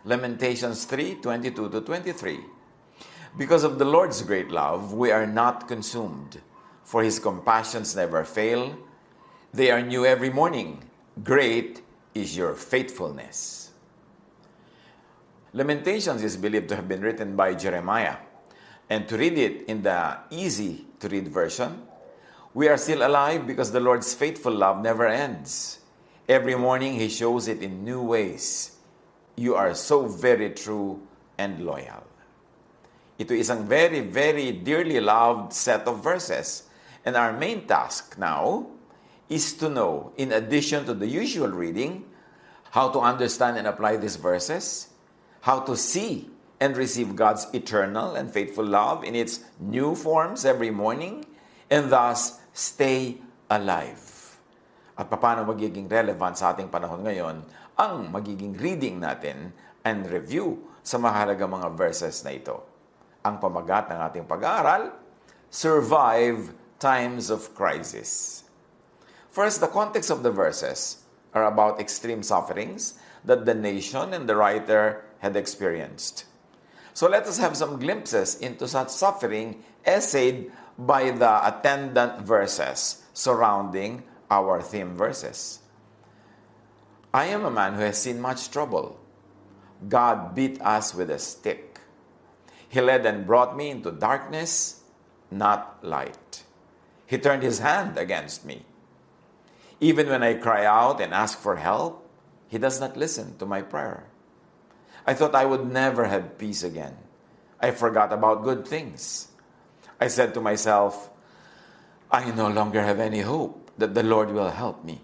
Lamentations 3:22-23. Because of the Lord's great love, we are not consumed, for His compassions never fail. They are new every morning. Great is your faithfulness. Lamentations is believed to have been written by Jeremiah. And to read it in the easy-to-read version, we are still alive because the Lord's faithful love never ends. Every morning, He shows it in new ways. You are so very true and loyal. Ito isang very, very dearly loved set of verses. And our main task now is to know, in addition to the usual reading, how to understand and apply these verses, how to see and receive God's eternal and faithful love in its new forms every morning, and thus stay alive. At paano magiging relevant sa ating panahon ngayon ang magiging reading natin and review sa mahalagang mga verses na ito. Ang pamagat ng ating pag-aaral, Survive Times of Crisis. First, the context of the verses are about extreme sufferings that the nation and the writer had experienced. So let us have some glimpses into such suffering essayed by the attendant verses surrounding our theme verses. I am a man who has seen much trouble. God beat us with a stick. He led and brought me into darkness, not light. He turned His hand against me. Even when I cry out and ask for help, He does not listen to my prayer. I thought I would never have peace again. I forgot about good things. I said to myself, I no longer have any hope that the Lord will help me.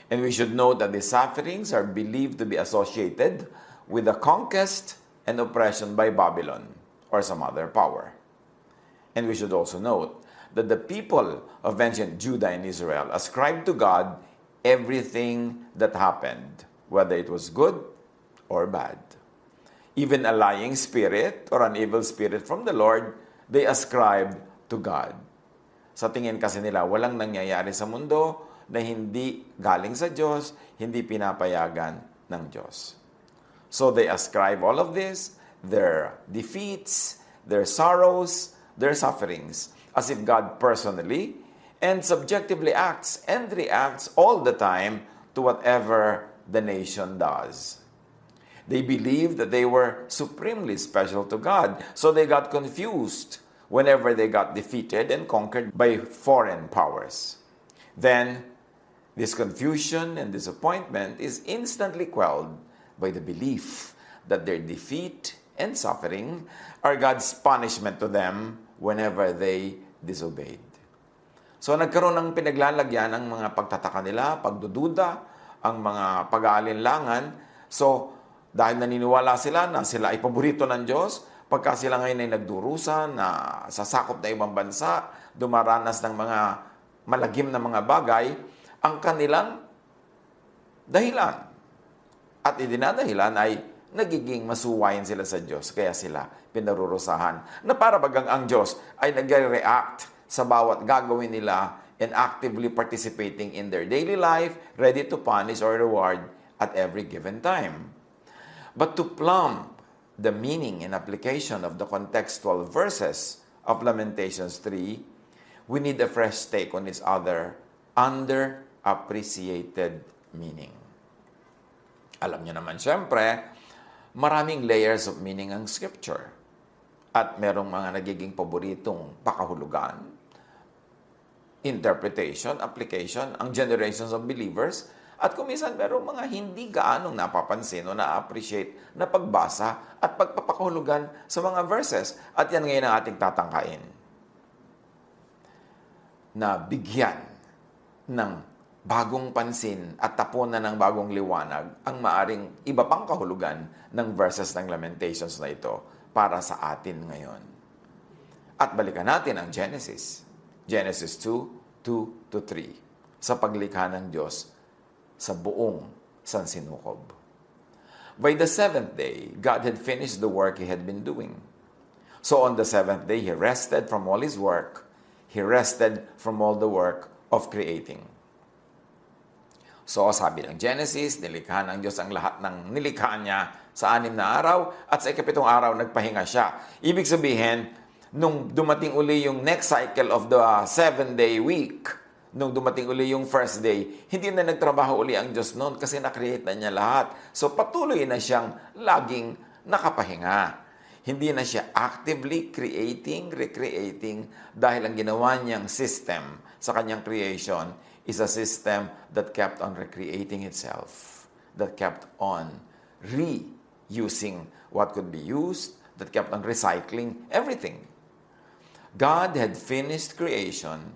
And we should note that the sufferings are believed to be associated with the conquest and oppression by Babylon or some other power. And we should also note that the people of ancient Judah and Israel ascribed to God everything that happened, whether it was good or bad. Even a lying spirit or an evil spirit from the Lord, they ascribed to God. Sa tingin kasi nila, walang nangyayari sa mundo na hindi galing sa Diyos, hindi pinapayagan ng Diyos. So they ascribe all of this, their defeats, their sorrows, their sufferings, as if God personally and subjectively acts and reacts all the time to whatever the nation does. They believed that they were supremely special to God, so they got confused whenever they got defeated and conquered by foreign powers. Then, this confusion and disappointment is instantly quelled by the belief that their defeat and suffering are God's punishment to them whenever they disobeyed. So nagkaroon ng pinaglalagyan ng mga pagtataka nila, pagdududa, ang mga pag-aalinlangan. So dahil naniniwala sila na sila ay paborito ng Diyos, pagka sila ngayon ay nagdurusa na sasakop na ibang bansa, dumaranas ng mga malagim na mga bagay, ang kanilang dahilan at idinadahilan ay nagiging masuwayin sila sa Diyos. Kaya sila pinarurusahan. Na para bagang ang Diyos ay nag-react sa bawat gagawin nila and actively participating in their daily life, ready to punish or reward at every given time. But to plumb the meaning and application of the contextual verses of Lamentations 3, we need a fresh take on its other underappreciated meaning. Alam niyo naman, syempre, maraming layers of meaning ang Scripture. At merong mga nagiging paboritong pakahulugan, interpretation, application, ang generations of believers, at kuminsan merong mga hindi gaanong napapansin o na-appreciate na pagbasa at pagpapakahulugan sa mga verses. At yan ngayon ang ating tatangkain. Na bigyan ng bagong pansin at tapunan ng bagong liwanag ang maaring iba pang kahulugan ng verses ng Lamentations na ito para sa atin ngayon. At balikan natin ang Genesis. Genesis 2:2-3 sa paglikha ng Diyos sa buong sansinukob. By the seventh day, God had finished the work He had been doing. So on the seventh day, He rested from all His work. He rested from all the work of creating. So sabi ng Genesis, nilikha ng Diyos ang lahat ng nilikha niya sa 6 na araw at sa ika-7 araw nagpahinga siya. Ibig sabihin, nung dumating uli yung next cycle of the 7-day week, nung dumating uli yung first day, hindi na nagtrabaho uli ang Diyos noon kasi na-create na niya lahat. So patuloy na siyang laging nakapahinga. Hindi na siya actively creating, recreating dahil ang ginawa niyang system sa kanyang creation is a system that kept on recreating itself, that kept on reusing what could be used, that kept on recycling everything. God had finished creation,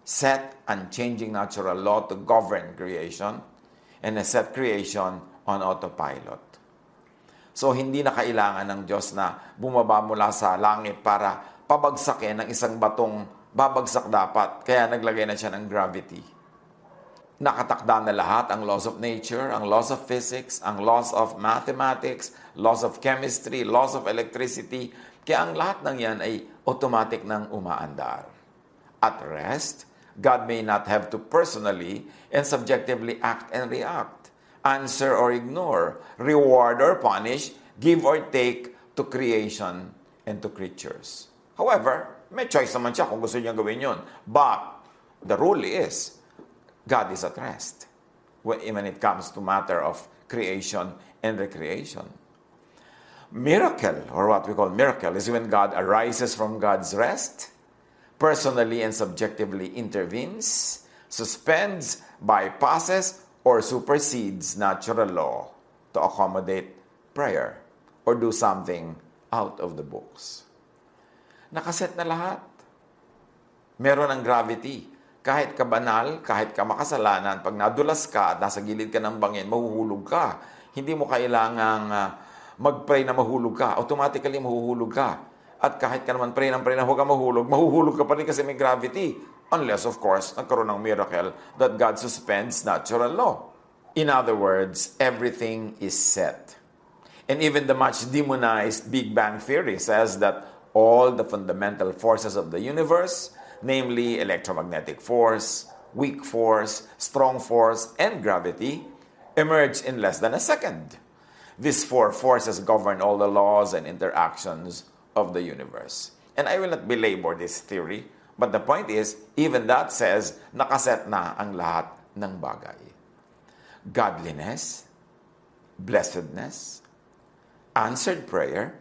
set unchanging natural law to govern creation, and has set creation on autopilot. So, hindi na kailangan ng Diyos na bumaba mula sa langit para pabagsakin ng isang batong babagsak dapat. Kaya naglagay na siya ng gravity. Nakatakda na lahat ang laws of nature, ang laws of physics, ang laws of mathematics, laws of chemistry, laws of electricity. Kaya ang lahat ng yan ay automatic nang umaandar. At rest, God may not have to personally and subjectively act and react, answer or ignore, reward or punish, give or take to creation and to creatures. However, may choice naman siya kung gusto niya gawin yun. But the rule is, God is at rest when it comes to matter of creation and recreation. Miracle, or what we call miracle, is when God arises from God's rest, personally and subjectively intervenes, suspends, bypasses, or supersedes natural law to accommodate prayer or do something out of the books. Nakaset na lahat. Meron ang gravity. Kahit ka banal, kahit ka makasalanan, pag nadulas ka at nasa gilid ka ng bangin, mahuhulog ka. Hindi mo kailangang mag-pray na mahulog ka. Automatically mahuhulog ka. At kahit ka naman pray na huwag ka mahuhulog ka pa rin kasi may gravity. Unless, of course, nagkaroon ng miracle that God suspends natural law. In other words, everything is set. And even the much demonized Big Bang Theory says that all the fundamental forces of the universe, namely electromagnetic force, weak force, strong force, and gravity, emerge in less than a second. These 4 forces govern all the laws and interactions of the universe. And I will not belabor this theory, but the point is, even that says, nakaset na ang lahat ng bagay. Godliness, blessedness, answered prayer,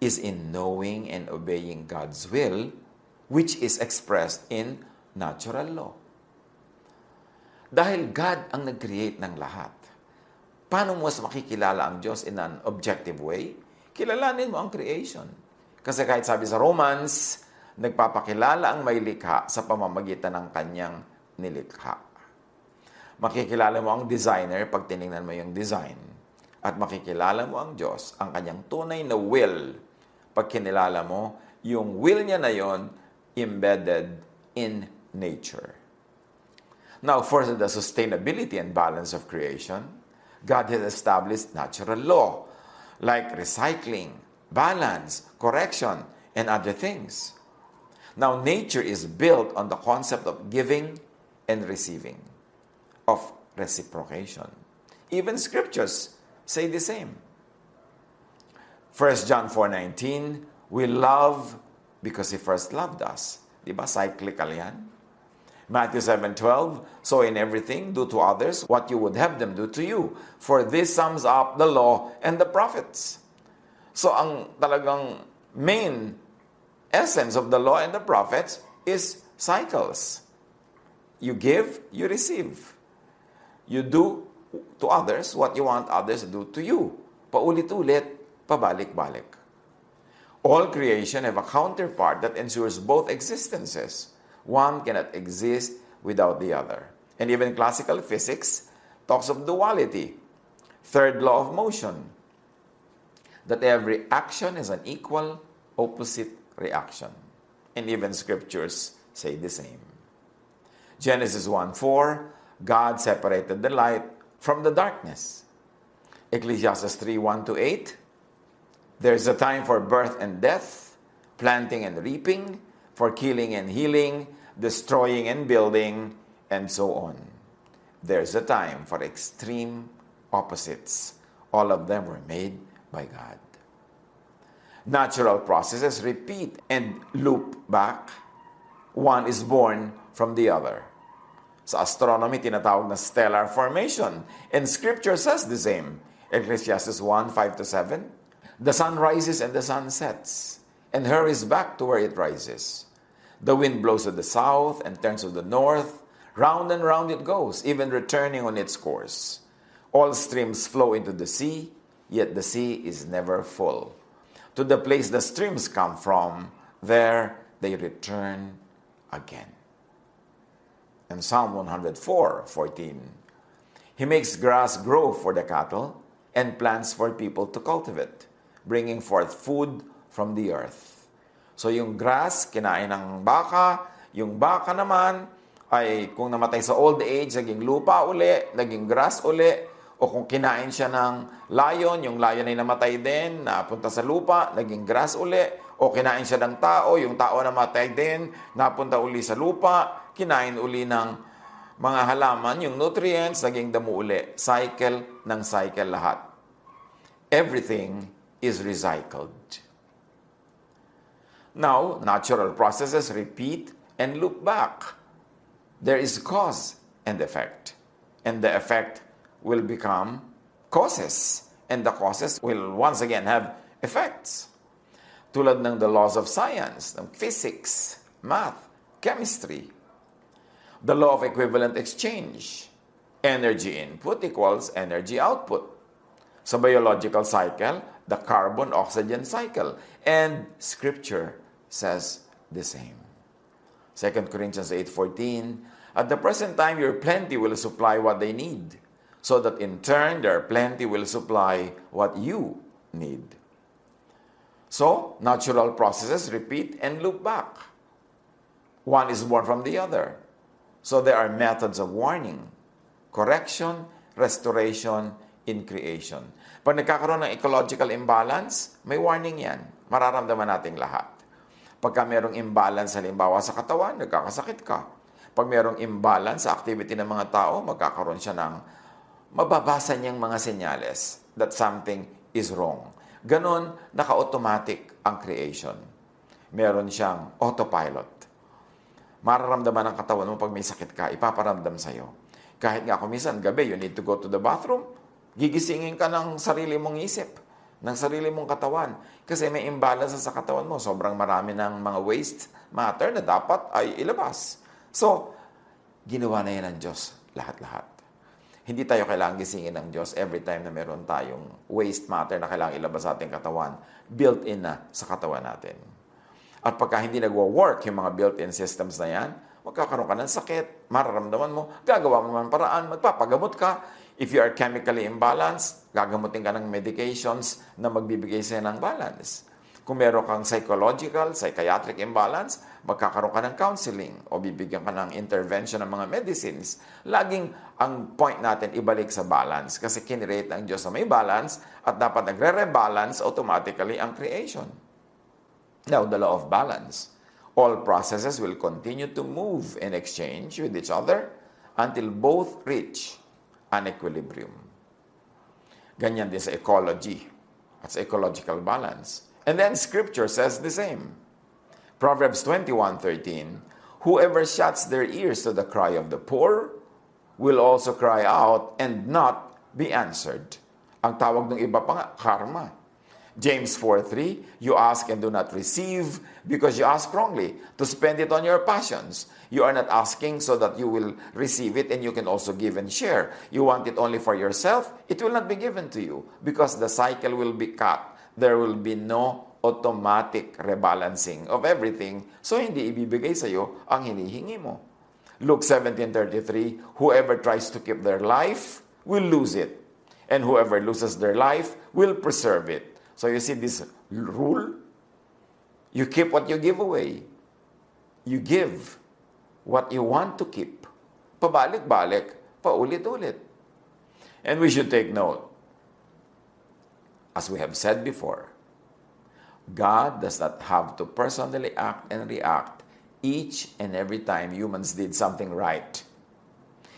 is in knowing and obeying God's will, which is expressed in natural law. Dahil God ang nag-create ng lahat, paano mo mas makikilala ang Diyos in an objective way? Kilalanin mo ang creation. Kasi kahit sabi sa Romans, nagpapakilala ang may likha sa pamamagitan ng kanyang nilikha. Makikilala mo ang designer pag tinignan mo yung design. At makikilala mo ang Diyos, ang kanyang tunay na will, pag kinilala mo, yung will niya na yon embedded in nature. Now, for the sustainability and balance of creation, God has established natural law, like recycling, balance, correction, and other things. Now, nature is built on the concept of giving and receiving, of reciprocation. Even scriptures say the same. 1 John 4:19, we love because He first loved us. Diba? Cyclical yan. Matthew 7:12, so in everything, do to others what you would have them do to you. For this sums up the law and the prophets. So ang talagang main essence of the law and the prophets is cycles. You give, you receive. You do to others what you want others to do to you. Paulit-ulit, pabalik-balik. All creation have a counterpart that ensures both existences. One cannot exist without the other. And even classical physics talks of duality. Third law of motion. That every action is an equal, opposite reaction. And even scriptures say the same. Genesis 1:4, God separated the light from the darkness. Ecclesiastes 3:1-8, There's a time for birth and death, planting and reaping, for killing and healing, destroying and building, and so on. There's a time for extreme opposites. All of them were made by God. Natural processes repeat and loop back. One is born from the other. Sa astronomy, tinatawag na stellar formation. And Scripture says the same. Ecclesiastes 1:5-7. The sun rises and the sun sets, and hurries back to where it rises. The wind blows to the south and turns to the north. Round and round it goes, even returning on its course. All streams flow into the sea, yet the sea is never full. To the place the streams come from, there they return again. And Psalm 104:14. He makes grass grow for the cattle and plants for people to cultivate, bringing forth food from the earth. So yung grass, kinain ng baka. Yung baka naman, ay kung namatay sa old age, naging lupa uli, naging grass uli. O kung kinain siya ng lion, yung lion ay namatay din, napunta sa lupa, naging grass uli. O kinain siya ng tao, yung tao namatay din, napunta uli sa lupa, kinain uli ng mga halaman, yung nutrients, naging damo uli. Cycle ng cycle lahat. Everything is recycled. Now, natural processes repeat and loop back. There is cause and effect. And the effect will become causes. And the causes will once again have effects. Tulad ng the laws of science, ng physics, math, chemistry. The law of equivalent exchange. Energy input equals energy output. Sa biological cycle, the carbon-oxygen cycle. And Scripture says the same. 2 Corinthians 8:14, at the present time your plenty will supply what they need, so that in turn their plenty will supply what you need. So, natural processes repeat and loop back. One is born from the other. So there are methods of warning, correction, restoration, in creation. Pag nagkakaroon ng ecological imbalance, may warning yan. Mararamdaman nating lahat. Pagka merong imbalance, halimbawa sa katawan, nagkakasakit ka. Pag merong imbalance sa activity ng mga tao, magkakaroon siya ng mababasa niyang mga senyales that something is wrong. Ganon, naka-automatic ang creation. Meron siyang autopilot. Mararamdaman ng katawan mo pag may sakit ka, ipaparamdam sa'yo. Kahit nga kung minsan, gabi, you need to go to the bathroom, gigisingin ka ng sarili mong isip, ng sarili mong katawan. Kasi may imbalance sa katawan mo. Sobrang marami ng mga waste matter na dapat ay ilabas. So, ginawa na yan ng Diyos, lahat-lahat. Hindi tayo kailangang gisingin ng Diyos every time na meron tayong waste matter na kailangang ilabas sa ating katawan. Built-in na sa katawan natin. At pagka hindi nagwa-work yung mga built-in systems na yan, magkakaroon ka ng sakit, mararamdaman mo, gagawa mo man paraan, magpapagamot ka. If you are chemically imbalanced, gagamutin ka ng medications na magbibigay sa'yo ng balance. Kung meron kang psychological, psychiatric imbalance, magkakaroon ka ng counseling o bibigyan ka ng intervention ng mga medicines. Laging ang point natin ibalik sa balance kasi kinirate ng Diyos na may balance at dapat nagre-rebalance automatically ang creation. Now, the law of balance. All processes will continue to move in exchange with each other until both reach an equilibrium. Ganyan din sa ecology at sa ecological balance. And then Scripture says the same. Proverbs 21:13, whoever shuts their ears to the cry of the poor will also cry out and not be answered. Ang tawag ng iba pa nga, karma. James 4:3, you ask and do not receive because you ask wrongly to spend it on your passions. You are not asking so that you will receive it and you can also give and share. You want it only for yourself, it will not be given to you because the cycle will be cut. There will be no automatic rebalancing of everything, so hindi ibibigay sa iyo ang hinihingi mo. Luke 17:33, whoever tries to keep their life will lose it, and whoever loses their life will preserve it. So you see this rule? You keep what you give away. You give what you want to keep. Pabalik-balik, paulit-ulit. And we should take note, as we have said before, God does not have to personally act and react each and every time humans did something right.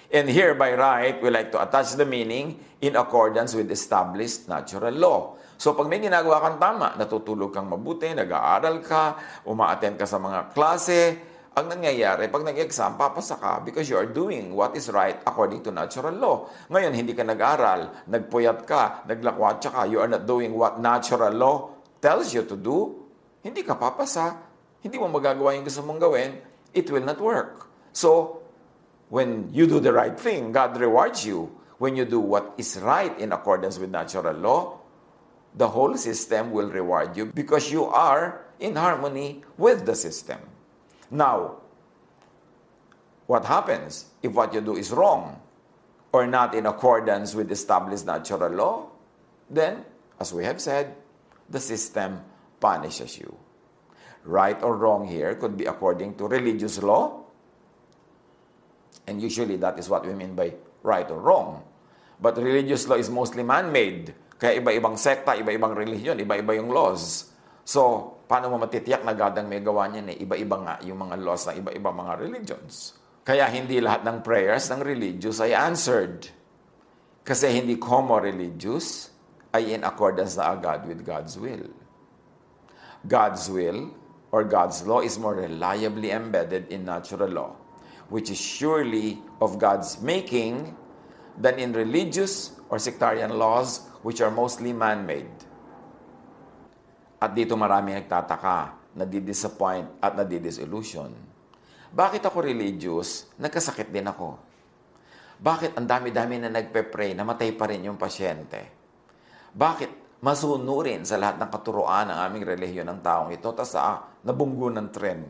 And here, by right, we like to attach the meaning in accordance with established natural law. So pag may ginagawa kang tama, natutulog kang mabuti, nag-aaral ka, uma-attend ka sa mga klase, ang nangyayari, pag nag-exam, papasa ka because you are doing what is right according to natural law. Ngayon, hindi ka nag-aral, nagpuyat ka, naglakwatsa ka, you are not doing what natural law tells you to do, hindi ka papasa, hindi mo magagawa yung gusto mong gawin, it will not work. So, when you do the right thing, God rewards you. When you do what is right in accordance with natural law, the whole system will reward you because you are in harmony with the system. Now, what happens if what you do is wrong or not in accordance with established natural law? Then, as we have said, the system punishes you. Right or wrong here could be according to religious law. And usually that is what we mean by right or wrong. But religious law is mostly man-made. Kaya iba-ibang sekta, iba-ibang religion, iba-iba yung laws. So, paano mo matitiyak na God ang may gawa niyan? Iba-iba nga yung mga laws ng iba-ibang mga religions. Kaya hindi lahat ng prayers ng religious ay answered. Kasi hindi como religious ay in accordance na agad with God's will. God's will or God's law is more reliably embedded in natural law, which is surely of God's making than in religious or sectarian laws which are mostly man-made. At dito marami nagtataka, nadidisappoint at nadidisillusion. Bakit ako religious? Nagkasakit din ako. Bakit ang dami-dami na nagpe-pray, namatay pa rin yung pasyente? Bakit masunurin sa lahat ng katuruan ng aming relihiyon ng taong ito, tapos nabunggo ng trend?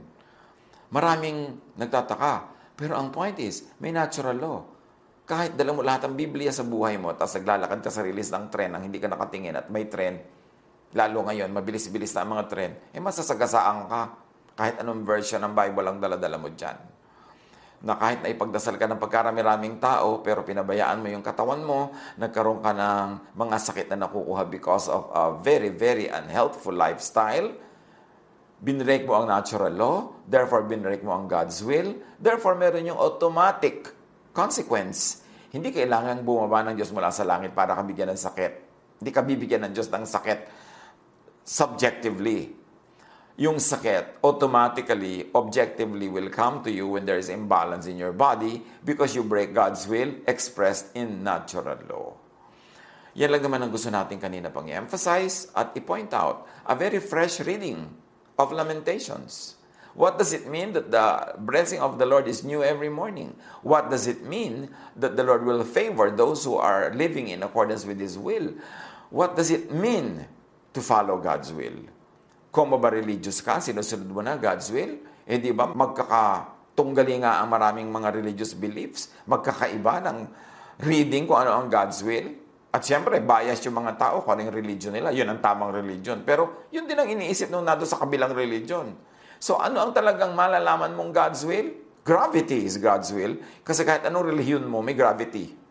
Maraming nagtataka. Pero ang point is, may natural law. Kahit dala mo lahat ng Biblia sa buhay mo, tapos naglalakad ka sa release ng tren nang hindi ka nakatingin at may tren, lalo ngayon, mabilis-bilis na ang mga tren, masasagasaan ka. Kahit anong version ng Bible ang dala-dala mo dyan. Na kahit na ipagdasal ka ng pagkarami-raming tao, pero pinabayaan mo yung katawan mo, nagkaroon ka ng mga sakit na nakukuha because of a very, very unhealthful lifestyle, binrake mo ang natural law, therefore binrake mo ang God's will, therefore meron yung automatic consequence. Hindi kailangan bumaba ng Diyos mula sa langit para ka bigyan ng sakit. Hindi ka bibigyan ng Diyos ng sakit subjectively. Yung sakit automatically, objectively will come to you when there is imbalance in your body because you break God's will expressed in natural law. Yan lang naman ang gusto natin kanina pang i-emphasize at i-point out. A very fresh reading of Lamentations. What does it mean that the blessing of the Lord is new every morning? What does it mean that the Lord will favor those who are living in accordance with His will? What does it mean to follow God's will? Kung ba religious ka, sinusunod mo na God's will, di ba magkakatunggali nga ang maraming mga religious beliefs, magkakaiba ng reading kung ano ang God's will. At siyempre, bias yung mga tao kung ano yung religion nila. Yun ang tamang religion. Pero yun din ang iniisip nung nado sa kabilang religion. So ano ang talagang malalaman mong God's will? Gravity is God's will. Kasi kahit anong religion mo, may gravity.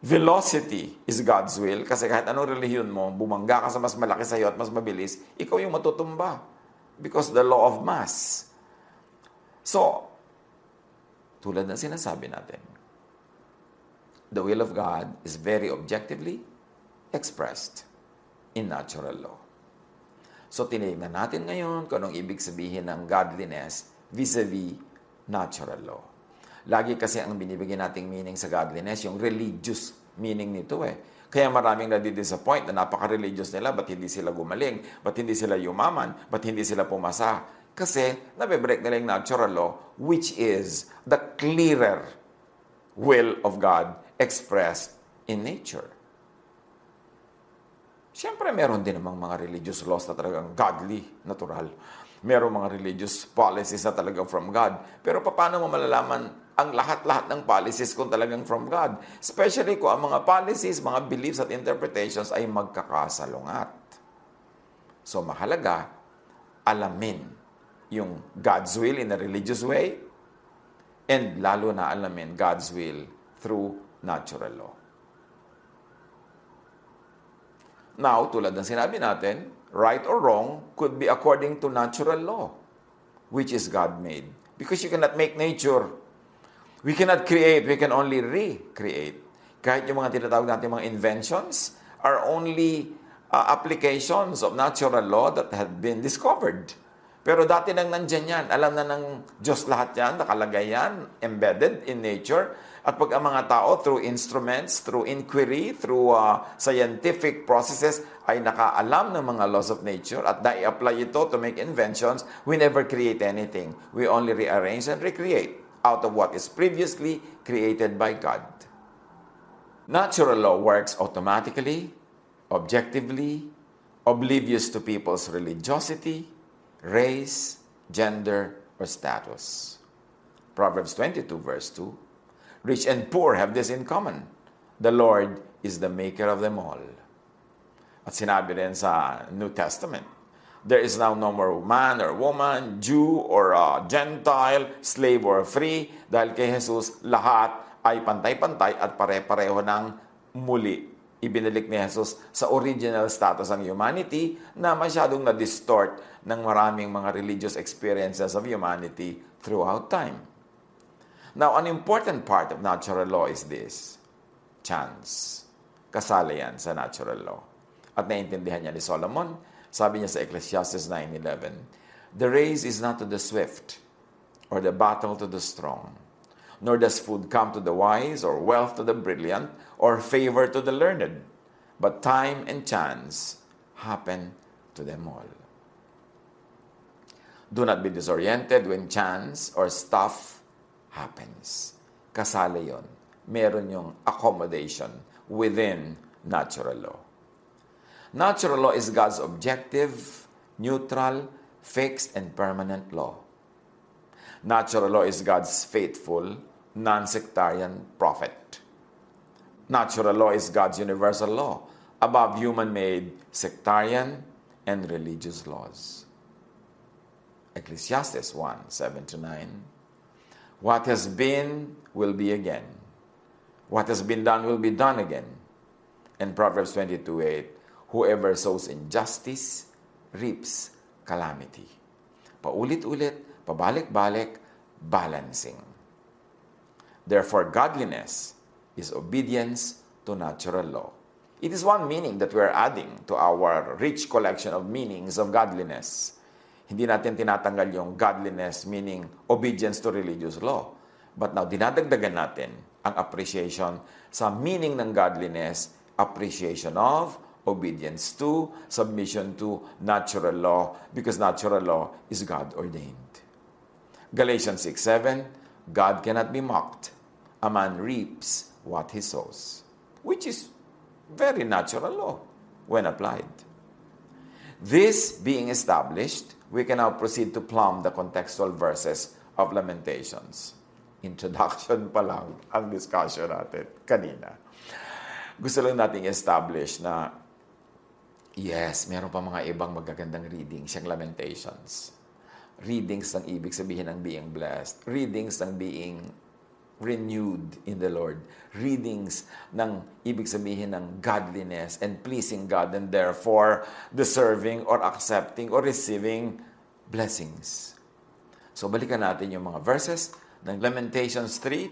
Velocity is God's will. Kasi kahit anong relihiyon mo, bumangga ka sa mas malaki sa'yo at mas mabilis, ikaw yung matutumba. Because the law of mass. So, tulad ng sinasabi natin, the will of God is very objectively expressed in natural law. So, tinignan natin ngayon kung anong ibig sabihin ng godliness vis-a-vis natural law. Lagi kasi ang binibigyan nating meaning sa godliness, yung religious meaning nito eh. Kaya maraming nadi-disappoint na napaka-religious nila, ba't hindi sila gumaling, ba't hindi sila yumaman, ba't hindi sila pumasa. Kasi nabe-break nila yung natural law, which is the clearer will of God expressed in nature. Siyempre, meron din namang mga religious laws na talagang godly, natural. Meron mga religious policies na talagang from God. Pero paano mo malalaman ang lahat-lahat ng policies kung talagang from God? Especially kung ang mga policies, mga beliefs at interpretations ay magkakasalungat. So mahalaga, alamin yung God's will in a religious way and lalo na alamin God's will through natural law. Now, tulad ng sinabi natin, right or wrong, could be according to natural law, which is God-made. Because you cannot make nature. We cannot create, we can only recreate. Kahit yung mga tinatawag natin mga inventions are only applications of natural law that have been discovered. Pero dati nang nandyan yan, alam na ng Diyos lahat yan, nakalagay yan, embedded in nature. At pag ang mga tao, through instruments, through inquiry, through scientific processes, ay nakaalam ng mga laws of nature at na-apply ito to make inventions, we never create anything. We only rearrange and recreate out of what is previously created by God. Natural law works automatically, objectively, oblivious to people's religiosity, race, gender, or status. Proverbs 22 verse 2, rich and poor have this in common. The Lord is the maker of them all. At sinabi rin sa New Testament, there is now no more man or woman, Jew or Gentile, slave or free, dahil kay Jesus lahat ay pantay-pantay at pare-pareho ng muli. Ibinalik ni Jesus sa original status ang humanity na masyadong na-distort ng maraming mga religious experiences of humanity throughout time. Now, an important part of natural law is this: chance. Kasali yan sa natural law. At naiintindihan niya ni Solomon, sabi niya sa Ecclesiastes 9:11, the race is not to the swift, or the battle to the strong, nor does food come to the wise, or wealth to the brilliant, or favor to the learned, but time and chance happen to them all. Do not be disoriented when chance or stuff happens. Kasali yon. Meron yung accommodation within natural law. Natural law is God's objective, neutral, fixed, and permanent law. Natural law is God's faithful, non-sectarian prophet. Natural law is God's universal law, above human-made sectarian and religious laws. Ecclesiastes 1:7-9. What has been will be again. What has been done will be done again. And Proverbs 22:8. Whoever sows injustice reaps calamity. Paulit-ulit, pabalik-balik, balancing. Therefore, godliness is obedience to natural law. It is one meaning that we are adding to our rich collection of meanings of godliness. Hindi natin tinatanggal yung godliness meaning obedience to religious law. But now, dinadagdagan natin ang appreciation sa meaning ng godliness, appreciation of, obedience to, submission to natural law, because natural law is God-ordained. Galatians 6:7, God cannot be mocked. A man reaps what he sows, which is very natural law when applied. This being established, we can now proceed to plumb the contextual verses of Lamentations. Introduction pa lang ang discussion natin kanina. Gusto lang nating establish na yes, meron pa mga ibang magagandang readings, yung Lamentations. Readings ng ibig sabihin ng being blessed. Readings ng being renewed in the Lord. Readings ng ibig sabihin ng godliness and pleasing God and therefore deserving or accepting or receiving blessings. So balikan natin yung mga verses ng Lamentations 3.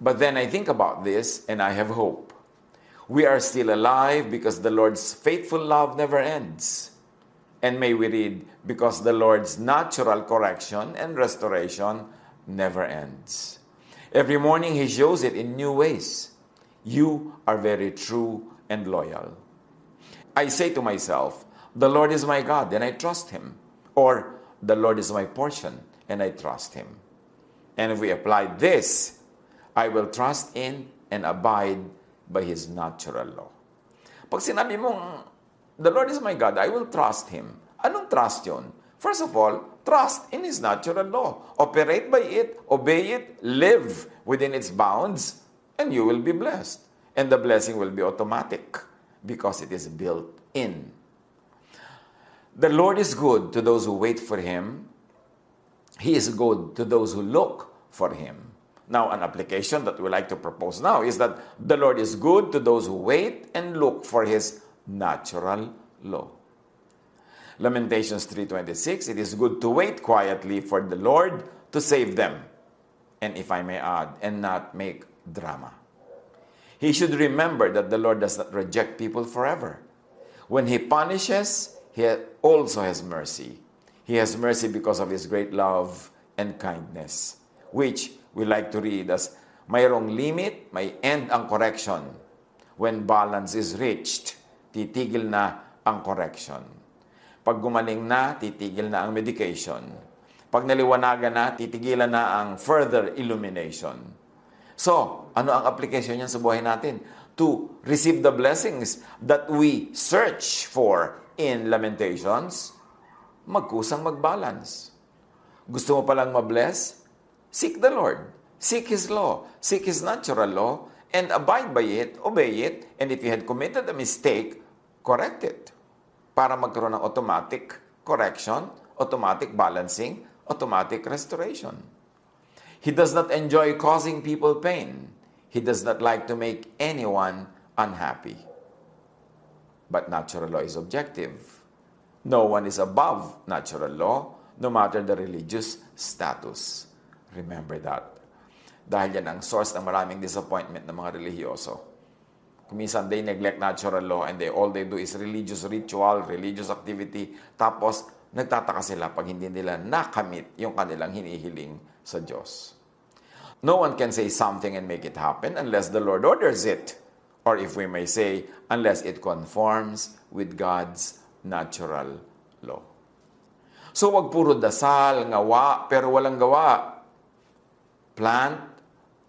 But then I think about this and I have hope. We are still alive because the Lord's faithful love never ends. And may we read, because the Lord's natural correction and restoration never ends. Every morning He shows it in new ways. You are very true and loyal. I say to myself, the Lord is my God and I trust Him. Or, the Lord is my portion and I trust Him. And if we apply this, I will trust in and abide by His natural law. Pag sinabi mong, the Lord is my God, I will trust Him. Anong trust yun? First of all, trust in His natural law. Operate by it, obey it, live within its bounds, and you will be blessed. And the blessing will be automatic because it is built in. The Lord is good to those who wait for Him. He is good to those who look for Him. Now, an application that we like to propose now is that the Lord is good to those who wait and look for His natural law. Lamentations 3:26, it is good to wait quietly for the Lord to save them. And if I may add, and not make drama. He should remember that the Lord does not reject people forever. When He punishes, He also has mercy. He has mercy because of His great love and kindness, which we like to read as mayroong limit, may end ang correction. When balance is reached, titigil na ang correction. Pag gumaling na, titigil na ang medication. Pag naliwanagan na, titigilan na ang further illumination. So, ano ang application niyan sa buhay natin? To receive the blessings that we search for in Lamentations, magkusang mag-balance. Gusto mo palang ma-bless? Seek the Lord. Seek His law. Seek His natural law and abide by it, obey it, and if you had committed a mistake, correct it. Para magkaroon ng automatic correction, automatic balancing, automatic restoration. He does not enjoy causing people pain. He does not like to make anyone unhappy. But natural law is objective. No one is above natural law, no matter the religious status. Remember that. Dahil yan ang source ng maraming disappointment ng mga relihiyoso. Kuminsan, they neglect natural law and all they do is religious ritual, religious activity. Tapos, nagtataka sila pag hindi nila nakamit yung kanilang hinihiling sa Diyos. No one can say something and make it happen unless the Lord orders it. Or if we may say, unless it conforms with God's natural law. So, wag puro dasal, ngawa, pero walang gawa. Plant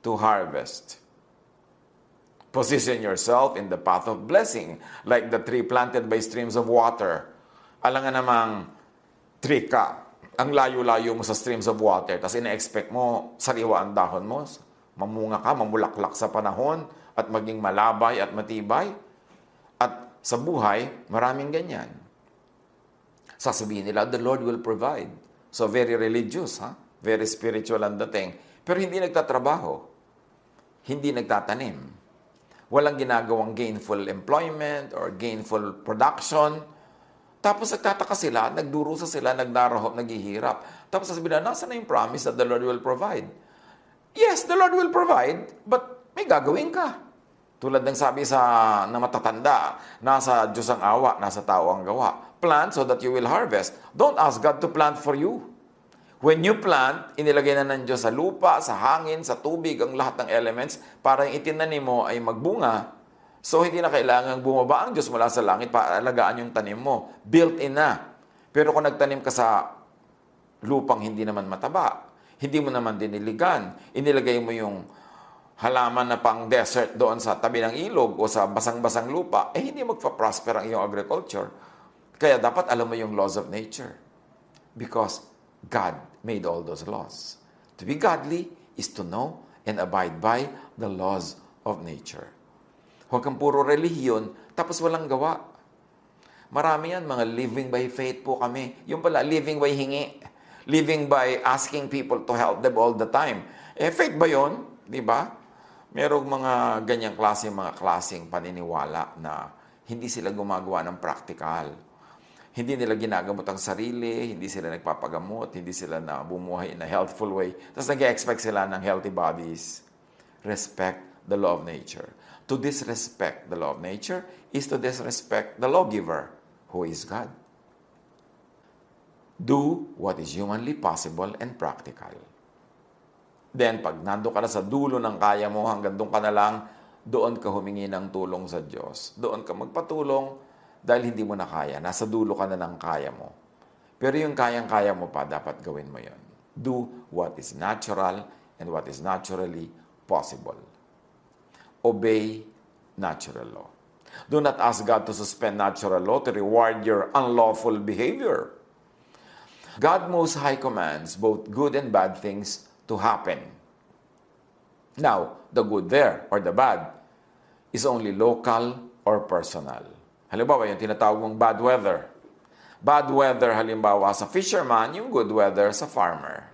to harvest. Position yourself in the path of blessing, like the tree planted by streams of water. Alam nga namang tree ka, ang layo-layo mo sa streams of water, tapos ina-expect mo, sariwa ang dahon mo, mamunga ka, mamulaklak sa panahon, at maging malabay at matibay. At sa buhay, maraming ganyan. Sasabihin nila, the Lord will provide. So very religious, very spiritual ang dating. Pero hindi nagtatrabaho. Hindi nagtatanim. Walang ginagawang gainful employment or gainful production. Tapos nagtataka sila, nagdurusa sila, nagdarahop, naghihirap. Tapos sasabihin na, nasa na yung promise that the Lord will provide? Yes, the Lord will provide, but may gagawin ka. Tulad ng sabi na matatanda, nasa Diyos ang awa, nasa tao ang gawa. Plant so that you will harvest. Don't ask God to plant for you. When you plant, inilagay na ng Diyos sa lupa, sa hangin, sa tubig, ang lahat ng elements para yung itinanim mo ay magbunga. So, hindi na kailangang bumaba ang Diyos mula sa langit para alagaan yung tanim mo. Built-in na. Pero kung nagtanim ka sa lupang hindi naman mataba, hindi mo naman diniligan, inilagay mo yung halaman na pang desert doon sa tabi ng ilog o sa basang-basang lupa, hindi magpa-prosper ang iyong agriculture. Kaya dapat alam mo yung laws of nature. Because God made all those laws. To be godly is to know and abide by the laws of nature. Huwag kang puro relihiyon, tapos walang gawa. Marami yan, mga living by faith po kami. Yung pala, living by hingi. Living by asking people to help them all the time. Faith ba yun? Di ba? Merong mga ganyang mga klaseng paniniwala na hindi sila gumagawa ng practical. Hindi nila ginagamot ang sarili, hindi sila nagpapagamot, hindi sila na bumuhay in a healthful way. Tapos nag-expect sila ng healthy bodies. Respect the law of nature. To disrespect the law of nature is to disrespect the lawgiver, who is God. Do what is humanly possible and practical. Then, pag nando ka na sa dulo ng kaya mo, hanggang doon ka na lang, doon ka humingi ng tulong sa Diyos. Doon ka magpatulong, dahil hindi mo na kaya. Nasa dulo ka na ng kaya mo. Pero yung kayang-kaya mo pa, dapat gawin mo yon. Do what is natural and what is naturally possible. Obey natural law. Do not ask God to suspend natural law to reward your unlawful behavior. God Most High commands both good and bad things to happen. Now, the good there or the bad is only local or personal. Halimbawa, yung tinatawag mong bad weather. Bad weather, halimbawa, sa fisherman, yung good weather sa farmer.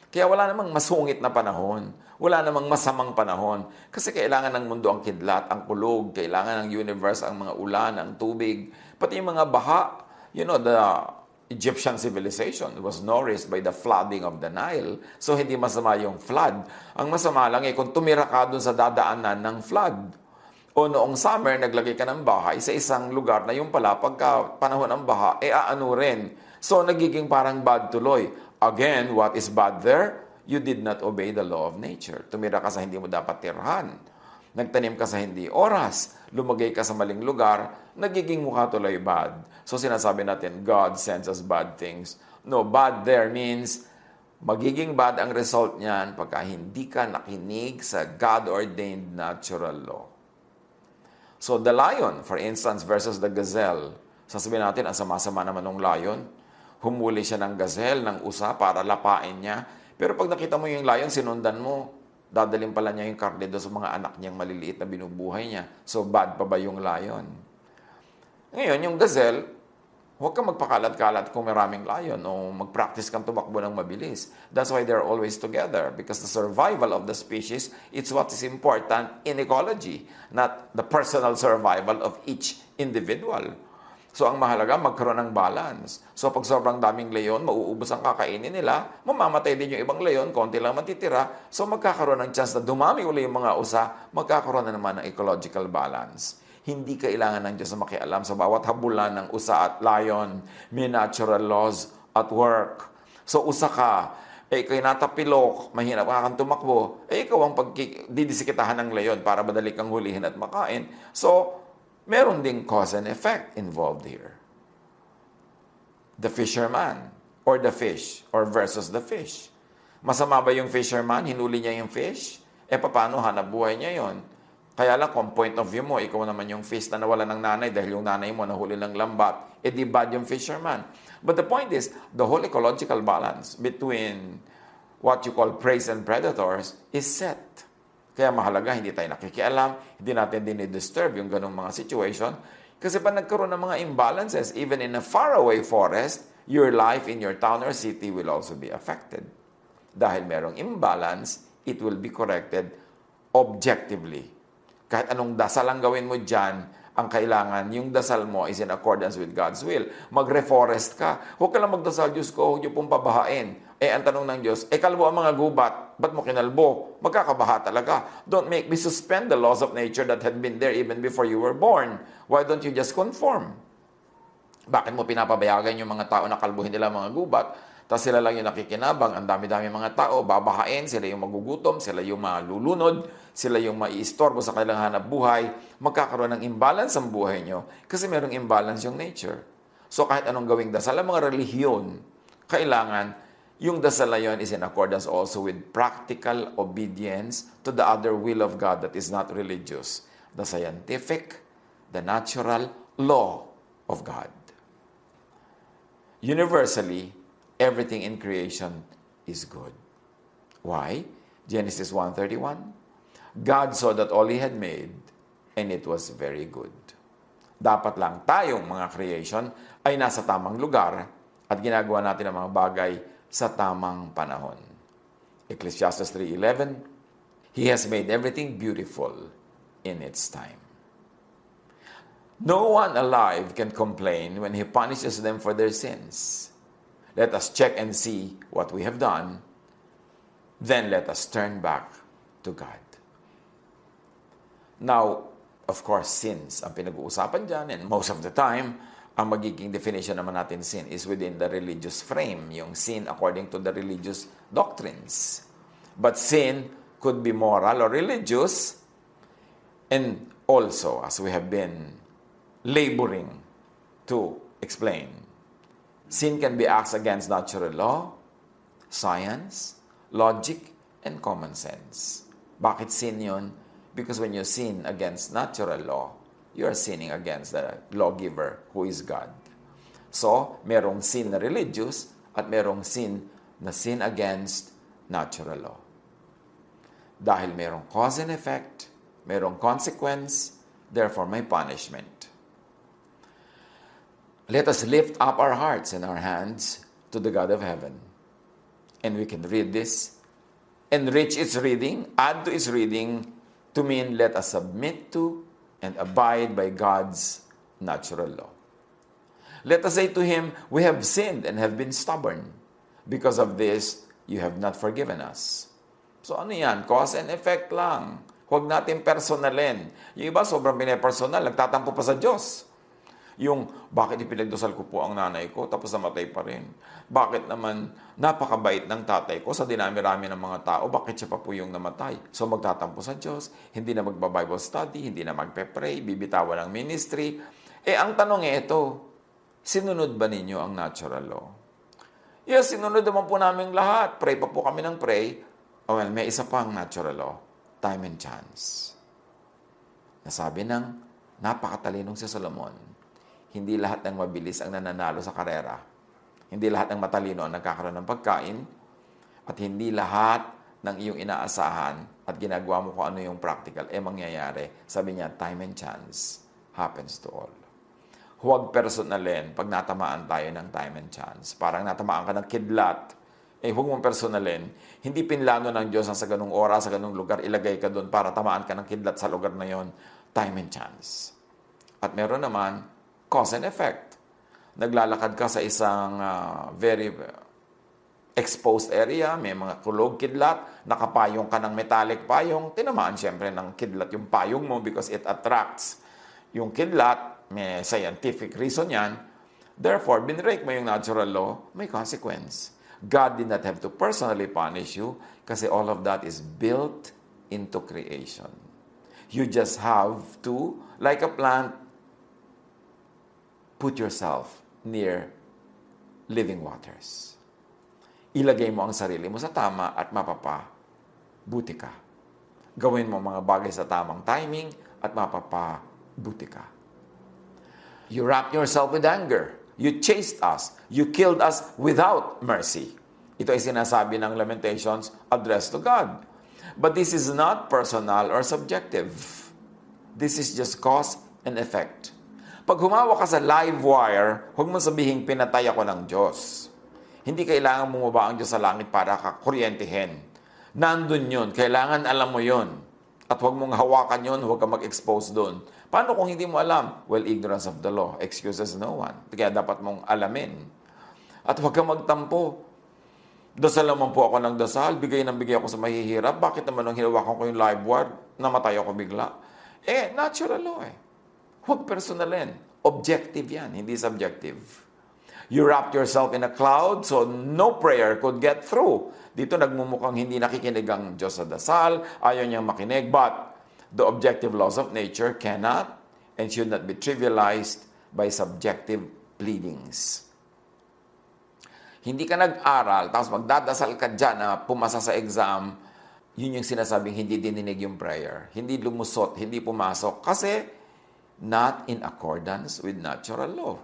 Kaya wala namang masungit na panahon. Wala namang masamang panahon. Kasi kailangan ng mundo ang kidlat, ang kulog. Kailangan ng universe ang mga ulan, ang tubig. Pati yung mga baha. You know, the Egyptian civilization was nourished by the flooding of the Nile. So, hindi masama yung flood. Ang masama lang kung tumira ka dun sa dadaanan ng flood. O noong summer, naglagay ka ng bahay sa isang lugar na yung pala, pagka panahon ng baha, aano rin. So, nagiging parang bad tuloy. Again, what is bad there? You did not obey the law of nature. Tumira ka sa hindi mo dapat tirhan. Nagtanim ka sa hindi oras. Lumagay ka sa maling lugar. Nagiging mukha tuloy bad. So, sinasabi natin, God sends us bad things. No, bad there means magiging bad ang result niyan pagka hindi ka nakinig sa God-ordained natural law. So, the lion, for instance, versus the gazelle. Sasabihin natin, ang sama-sama naman ng lion. Humuli siya ng gazelle, ng usa, para lapain niya. Pero pag nakita mo yung lion, sinundan mo, dadalhin pala niya yung karne doon sa mga anak niyang maliliit na binubuhay niya. So, bad pa ba yung lion? Ngayon, yung gazelle, huwag kang magpakalat-kalat kung maraming lion o mag-practice kang tumakbo ng mabilis. That's why they're always together, because the survival of the species, it's what is important in ecology, not the personal survival of each individual. So, ang mahalaga, magkaroon ng balance. So, pag sobrang daming leon, mauubos ang kakainin nila, mamamatay din yung ibang leon, konti lang matitira. So, magkakaroon ng chance na dumami uli yung mga usa, magkakaroon na naman ng ecological balance. Hindi kailangan ng Diyos na makialam sa bawat habulan ng usa at lion. May natural laws at work. So, usa ka, ikaw natapilok, mahirap ka kang tumakbo, ikaw ang didisikitahan ng leon para madali kang hulihin at makain. So, meron ding cause and effect involved here. The fisherman or the fish or versus the fish. Masama ba yung fisherman? Hinuli niya yung fish? Paano hanap buhay niya yon? Kaya lang, kung point of view mo, ikaw naman yung fish na nawala ng nanay dahil yung nanay mo nahuli ng lambat, di bad yung fisherman. But the point is, the whole ecological balance between what you call preys and predators is set. Kaya mahalaga, hindi tayo nakikialam, hindi natin dinidisturb yung ganong mga situation. Kasi pa nagkaroon ng mga imbalances, even in a faraway forest, your life in your town or city will also be affected. Dahil merong imbalance, it will be corrected objectively. Kahit anong dasal ang gawin mo dyan, ang kailangan, yung dasal mo is in accordance with God's will. Mag-reforest ka. Huwag ka lang magdasal, Diyos ko, huwag niyo pong pabahain. Ang tanong ng Diyos, kalbo ang mga gubat, ba't mo kinalbo? Magkakabaha talaga. Don't make me suspend the laws of nature that had been there even before you were born. Why don't you just conform? Bakit mo pinapabayagan yung mga tao na kalbuhin nila mga gubat? Tapos sila lang yung nakikinabang, ang dami-dami mga tao, babahain, sila yung magugutom, sila yung malulunod, sila yung maiistorbo sa kanilang hanap buhay, magkakaroon ng imbalance ang buhay nyo kasi merong imbalance yung nature. So kahit anong gawing dasal, ang mga relihiyon, kailangan yung dasal na yun is in accordance also with practical obedience to the other will of God that is not religious, the scientific, the natural law of God. Universally, everything in creation is good. Why? Genesis 1:31. God saw that all He had made, and it was very good. Dapat lang tayong mga creation ay nasa tamang lugar at ginagawa natin ang mga bagay sa tamang panahon. Ecclesiastes 3:11, He has made everything beautiful in its time. No one alive can complain when He punishes them for their sins. Let us check and see what we have done. Then let us turn back to God. Now, of course, sins ang pinag-uusapan dyan. And most of the time, ang magiging definition naman natin sin is within the religious frame. Yung sin according to the religious doctrines. But sin could be moral or religious. And also, as we have been laboring to explain, sin can be acts against natural law, science, logic, and common sense. Bakit sin yun? Because when you sin against natural law, you are sinning against the lawgiver who is God. So, merong sin na religious at merong sin na sin against natural law. Dahil merong cause and effect, merong consequence, therefore may punishment. Let us lift up our hearts and our hands to the God of heaven. And we can read this, enrich its reading, add to its reading, to mean let us submit to and abide by God's natural law. Let us say to him, we have sinned and have been stubborn. Because of this, you have not forgiven us. So ano yan? Cause and effect lang. Huwag natin personalin. Yung iba, sobrang pinapersonal, nagtatampo pa sa Diyos. Yung, bakit ipinagdasal ko po ang nanay ko, tapos namatay pa rin? Bakit naman, napakabait ng tatay ko sa dinami-rami ng mga tao, bakit siya pa po yung namatay? So magtatampo sa Diyos, hindi na magba-Bible study, hindi na magpe-pray, bibitawan ng ministry. Ang tanong ito, sinunod ba ninyo ang natural law? Yes, sinunod naman po namin lahat. Pray pa po kami ng pray. Well, may isa pang natural law, time and chance. Nasabi ng napakatalinong si Solomon, hindi lahat ng mabilis ang nananalo sa karera. Hindi lahat ng matalino ang nagkakaroon ng pagkain. At hindi lahat ng iyong inaasahan at ginagawa mo kung ano yung practical, mangyayari. Sabi niya, time and chance happens to all. Huwag personalin pag natamaan tayo ng time and chance. Parang natamaan ka ng kidlat. Huwag mong personalin. Hindi pinlano ng Diyos na sa ganung oras, sa ganung lugar, ilagay ka doon para tamaan ka ng kidlat sa lugar na yon. Time and chance. At meron naman, cause and effect. Naglalakad ka sa isang very exposed area, may mga kulog, kidlat, nakapayong ka ng metallic payong, tinamaan siyempre ng kidlat yung payong mo because it attracts yung kidlat. May scientific reason yan. Therefore, binrake mo yung natural law, may consequence. God did not have to personally punish you kasi all of that is built into creation. You just have to, like a plant, put yourself near living waters. Ilagay mo ang sarili mo sa tama at mapapabuti ka. Gawin mo mga bagay sa tamang timing at mapapabuti ka. You wrapped yourself with anger. You chased us. You killed us without mercy. Ito ay sinasabi ng Lamentations addressed to God. But this is not personal or subjective. This is just cause and effect. Pag humawa ka sa live wire, huwag mo sabihin, pinatay ako ng Diyos. Hindi kailangan bumaba ang Diyos sa langit para ka kuryentehin. Nandun yun. Kailangan alam mo yun. At huwag mong hawakan yun, huwag ka mag-expose doon. Paano kung hindi mo alam? Well, ignorance of the law excuses no one. Kaya dapat mong alamin. At huwag kang magtampo. Dasal naman po ako ng dasal, bigay ako sa mahihirap. Bakit naman nung hinawakan ko yung live wire, namatay ako bigla? Natural law Huwag personalin. Objective yan, hindi subjective. You wrapped yourself in a cloud so no prayer could get through. Dito nagmumukhang hindi nakikinig ang Diyos sa dasal, ayaw niyang makinig, but the objective laws of nature cannot and should not be trivialized by subjective pleadings. Hindi ka nag-aral, tapos magdadasal ka dyan na pumasa sa exam, yun yung sinasabing hindi dininig yung prayer. Hindi lumusot, hindi pumasok, kasi not in accordance with natural law.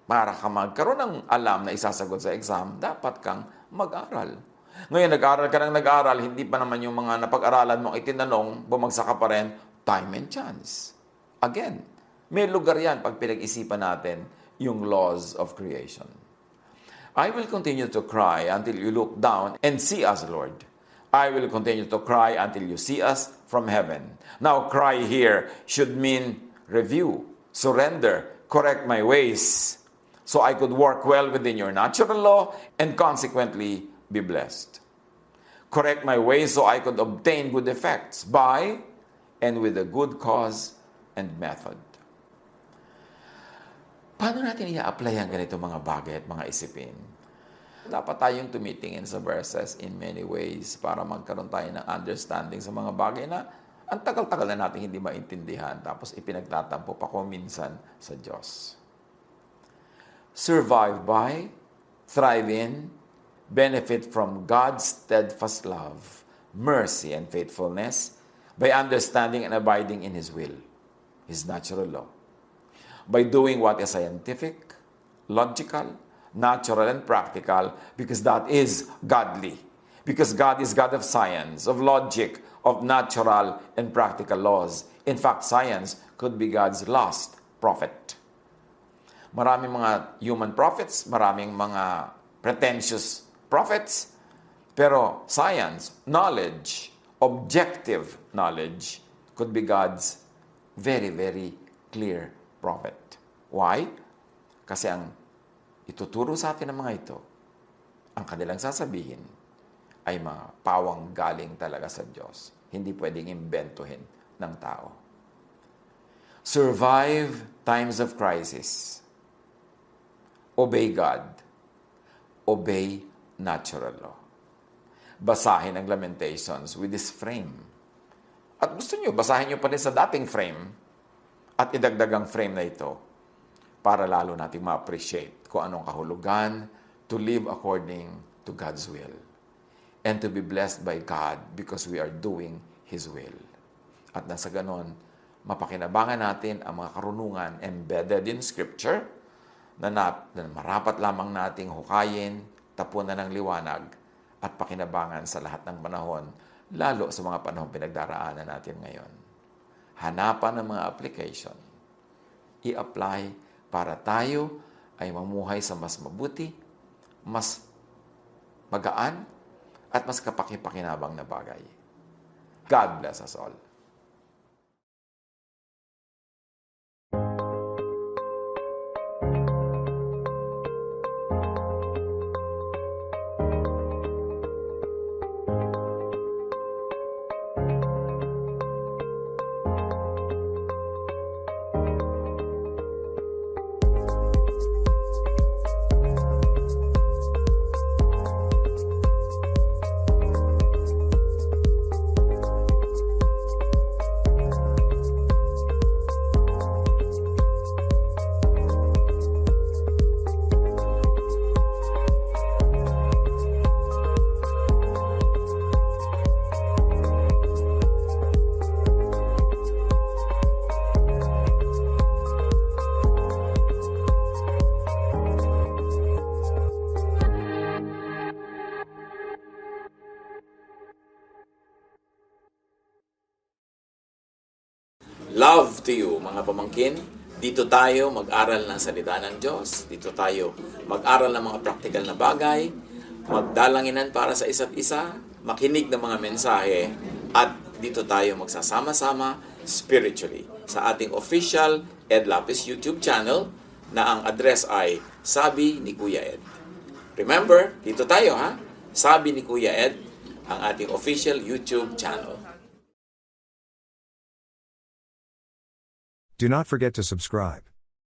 Para ka magkaroon ng alam na isasagot sa exam, dapat kang mag-aral. Ngayon, nag-aral ka ng nag-aral, hindi pa naman yung mga napag-aralan mo itinanong, bumagsak ka pa rin, time and chance. Again, may lugar yan pag pinag-isipan natin yung laws of creation. I will continue to cry until you look down and see us, Lord. I will continue to cry until you see us from heaven. Now, cry here should mean review, surrender, correct my ways, so I could work well within your natural law and consequently be blessed. Correct my ways so I could obtain good effects by and with a good cause and method. Paano natin i-apply ang ganito mga bagay at mga isipin? Dapat tayong tumitingin sa verses in many ways para magkaroon tayo ng understanding sa mga bagay na ang tagal-tagal na natin hindi maintindihan tapos ipinagtatampo pa ko minsan sa Diyos. Survive by, thrive in, benefit from God's steadfast love, mercy, and faithfulness by understanding and abiding in His will, His natural law. By doing what is scientific, logical, natural, and practical, because that is godly. Because God is God of science, of logic, of natural and practical laws. In fact, science could be God's last prophet. Maraming mga human prophets, maraming mga pretentious prophets, pero science, knowledge, objective knowledge could be God's very, very clear prophet. Why? Kasi ang ituturo sa atin ng mga ito, ang kanilang sasabihin ay mga pawang galing talaga sa Diyos. Hindi pwedeng imbentuhin ng tao. Survive times of crisis. Obey God. Obey natural law. Basahin ang Lamentations with this frame. At gusto nyo, basahin nyo pa rin sa dating frame at idagdag ang frame na ito para lalo nating ma-appreciate kung anong kahulugan to live according to God's will and to be blessed by God because we are doing His will. At nasa ganon, mapakinabangan natin ang mga karunungan embedded in Scripture na marapat lamang nating hukayin, tapunan ng liwanag at pakinabangan sa lahat ng panahon, lalo sa mga panahon pinagdaraanan natin ngayon. Hanapan ng mga application, i-apply para tayo ay mamuhay sa mas mabuti, mas magaan, at mas kapaki-pakinabang na bagay. God bless us all. Love to you, mga pamangkin. Dito tayo mag-aral ng salita ng Diyos. Dito tayo mag-aral ng mga practical na bagay, magdalanginan para sa isa't isa, makinig ng mga mensahe, at dito tayo magsasama-sama spiritually sa ating official Ed Lapiz YouTube channel na ang address ay Sabi ni Kuya Ed. Remember, dito tayo ha? Sabi ni Kuya Ed, ang ating official YouTube channel. Do not forget to subscribe.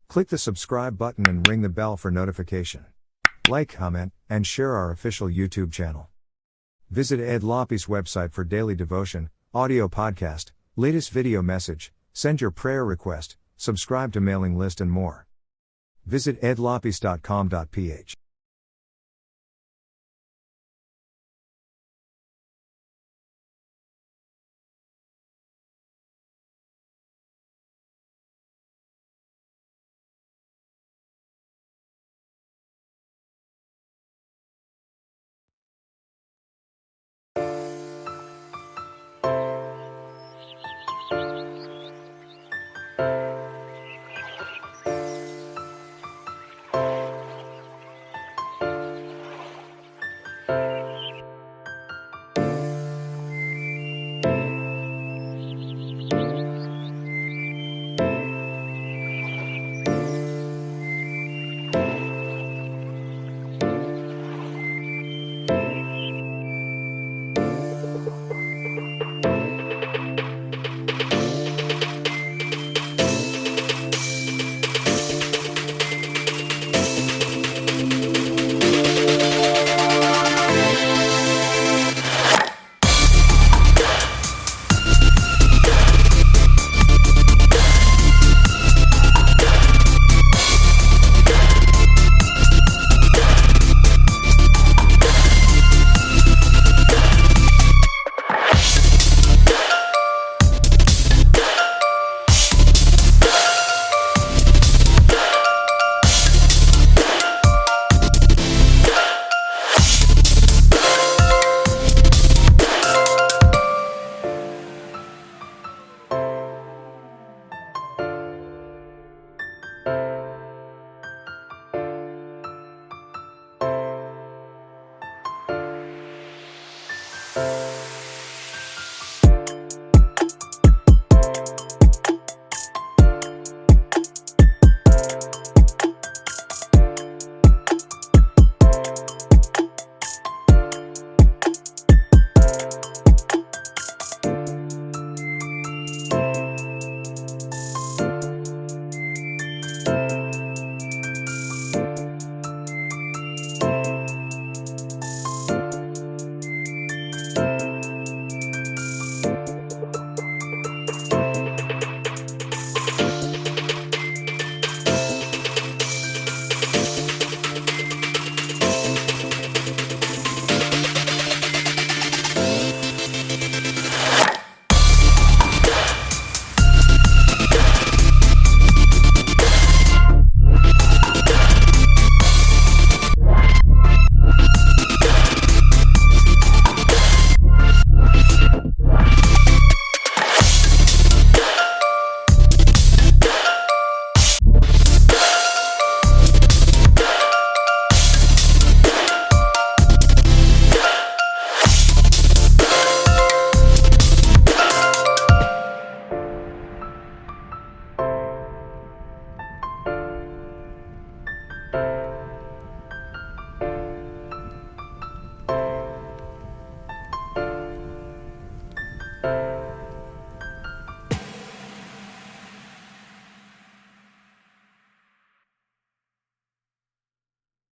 Click the subscribe button and ring the bell for notification. Like, comment, and share our official YouTube channel. Visit Ed Lapiz website for daily devotion, audio podcast, latest video message, send your prayer request, subscribe to mailing list and more. Visit edlapiz.com.ph.